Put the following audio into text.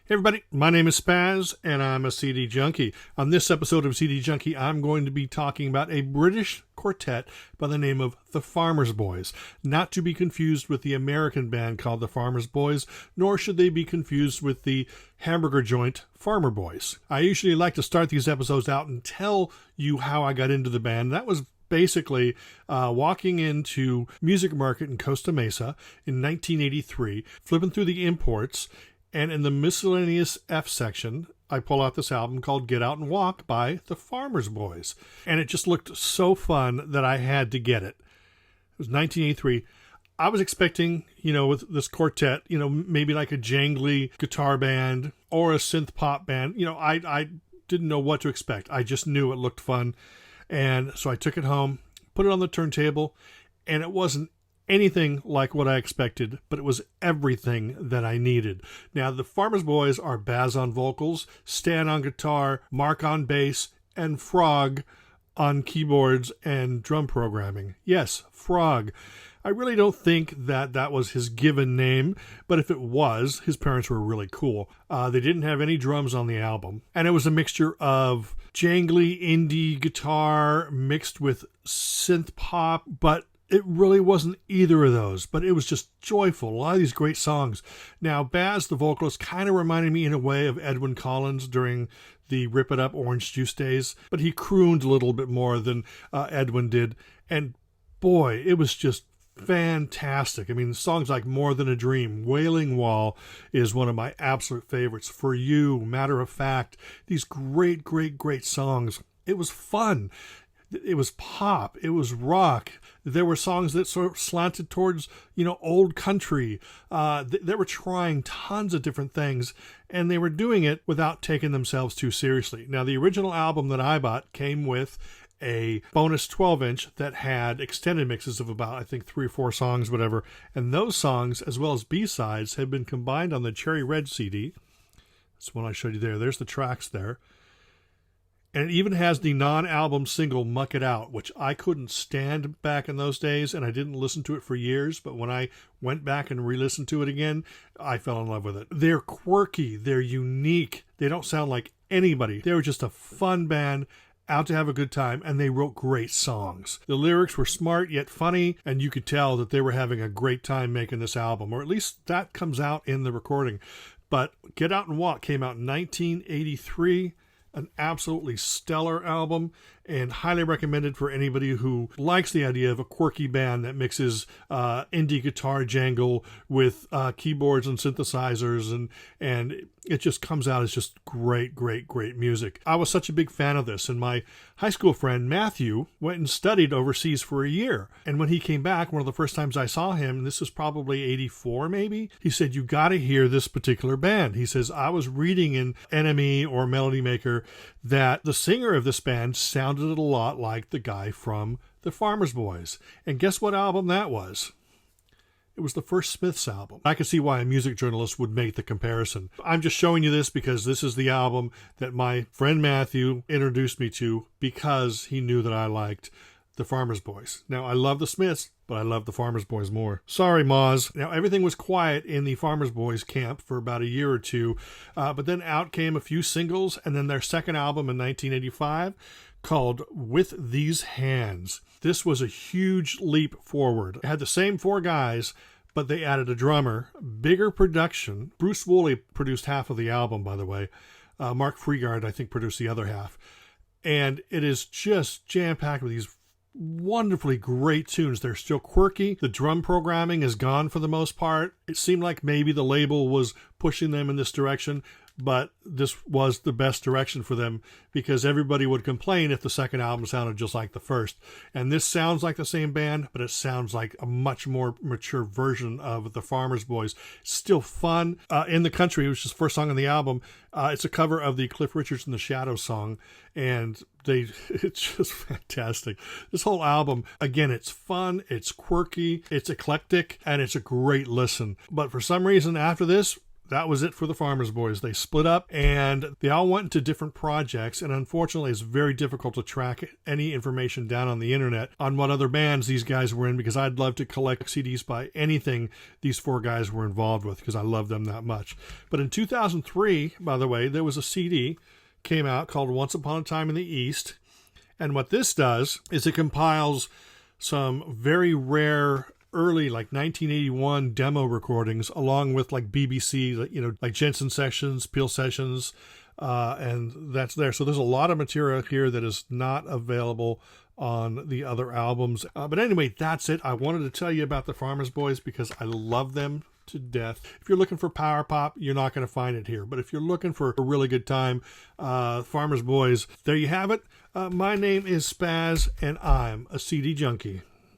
Hey everybody, my name is SPAZ and I'm a CD junkie. On this episode of CD Junkie, I'm going to be talking about a British quartet by the name of the Farmers Boys. Not to be confused with the American band called the Farmers Boys, nor should they be confused with the hamburger joint Farmer Boys. I usually like to start these episodes out and tell you how I got into the band. That was basically walking into Music Market in Costa Mesa in 1983, flipping through the imports, and in the miscellaneous F section, I pull out this album called Get Out and Walk by the Farmers Boys. And it just looked so fun that I had to get it. It was 1983. I was expecting, with this quartet, maybe like a jangly guitar band or a synth pop band. I didn't know what to expect. I just knew it looked fun. And so I took it home, put it on the turntable, and it wasn't anything like what I expected, but it was everything that I needed. Now, the Farmers Boys are Baz on vocals, Stan on guitar, Mark on bass, and Frog on keyboards and drum programming. Yes, Frog. I really don't think that was his given name, but if it was, his parents were really cool. They didn't have any drums on the album, and it was a mixture of jangly indie guitar mixed with synth pop, but it really wasn't either of those, but it was just joyful. A lot of these great songs. Now, Baz, the vocalist, kind of reminded me in a way of Edwyn Collins during the Rip It Up Orange Juice days, but he crooned a little bit more than Edwyn did. And boy, it was just fantastic. I mean, songs like More Than a Dream, Wailing Wall is one of my absolute favorites. For You, Matter of Fact, these great, great, great songs. It was fun. It was pop. It was rock. There were songs that sort of slanted towards, old country. They were trying tons of different things, and they were doing it without taking themselves too seriously. Now, the original album that I bought came with a bonus 12-inch that had extended mixes of about, I think, 3 or 4 songs, whatever. And those songs, as well as B-sides, had been combined on the Cherry Red CD. That's the one I showed you there. There's the tracks there. And it even has the non-album single, Muck It Out, which I couldn't stand back in those days, and I didn't listen to it for years. But when I went back and re-listened to it again, I fell in love with it. They're quirky. They're unique. They don't sound like anybody. They were just a fun band, out to have a good time, and they wrote great songs. The lyrics were smart yet funny, and you could tell that they were having a great time making this album, or at least that comes out in the recording. But Get Out and Walk came out in 1983. An absolutely stellar album, and highly recommended for anybody who likes the idea of a quirky band that mixes indie guitar jangle with keyboards and synthesizers, and it just comes out as just great, great, great music. I was such a big fan of this, and my high school friend Matthew went and studied overseas for a year. And when he came back, one of the first times I saw him, and this was probably 84 maybe, he said, "You got to hear this particular band." He says, "I was reading in NME or Melody Maker that the singer of this band sounded a lot like the guy from the Farmers Boys." And guess what album that was? It was the first Smiths album. I can see why a music journalist would make the comparison. I'm just showing you this because this is the album that my friend Matthew introduced me to because he knew that I liked the Farmers Boys. Now, I love the Smiths, but I love the Farmers Boys more. Sorry, Moz. Now, everything was quiet in the Farmers Boys camp for about a year or two, but then out came a few singles, and then their second album in 1985 called With These Hands. This was a huge leap forward. It had the same 4 guys, but they added a drummer, bigger production. Bruce Woolley produced half of the album, by the way. Mark Freegard, I think, produced the other half. And it is just jam-packed with these wonderfully great tunes. They're still quirky. The drum programming is gone for the most part. It seemed like maybe the label was pushing them in this direction, but this was the best direction for them because everybody would complain if the second album sounded just like the first. And this sounds like the same band, but it sounds like a much more mature version of the Farmers Boys. Still fun. In the Country, which is the first song on the album, it's a cover of the Cliff Richards and the Shadows song, and it's just fantastic. This whole album, again, it's fun, it's quirky, it's eclectic, and it's a great listen. But for some reason after this, that was it for the Farmers Boys. They split up and they all went into different projects, and unfortunately it's very difficult to track any information down on the internet on what other bands these guys were in, because I'd love to collect CDs by anything these four guys were involved with because I love them that much. But in 2003, by the way, there was a CD came out called Once Upon a Time in the East, and what this does is it compiles some very rare early, like 1981 demo recordings, along with like BBC, you know, like Jensen sessions, Peel sessions, and that's there. So there's a lot of material here that is not available on the other albums. But anyway, that's it. I wanted to tell you about the Farmers Boys because I love them to death. If you're looking for power pop, you're not going to find it here. But if you're looking for a really good time, Farmers Boys, there you have it. My name is SPAZ, and I'm a CD junkie.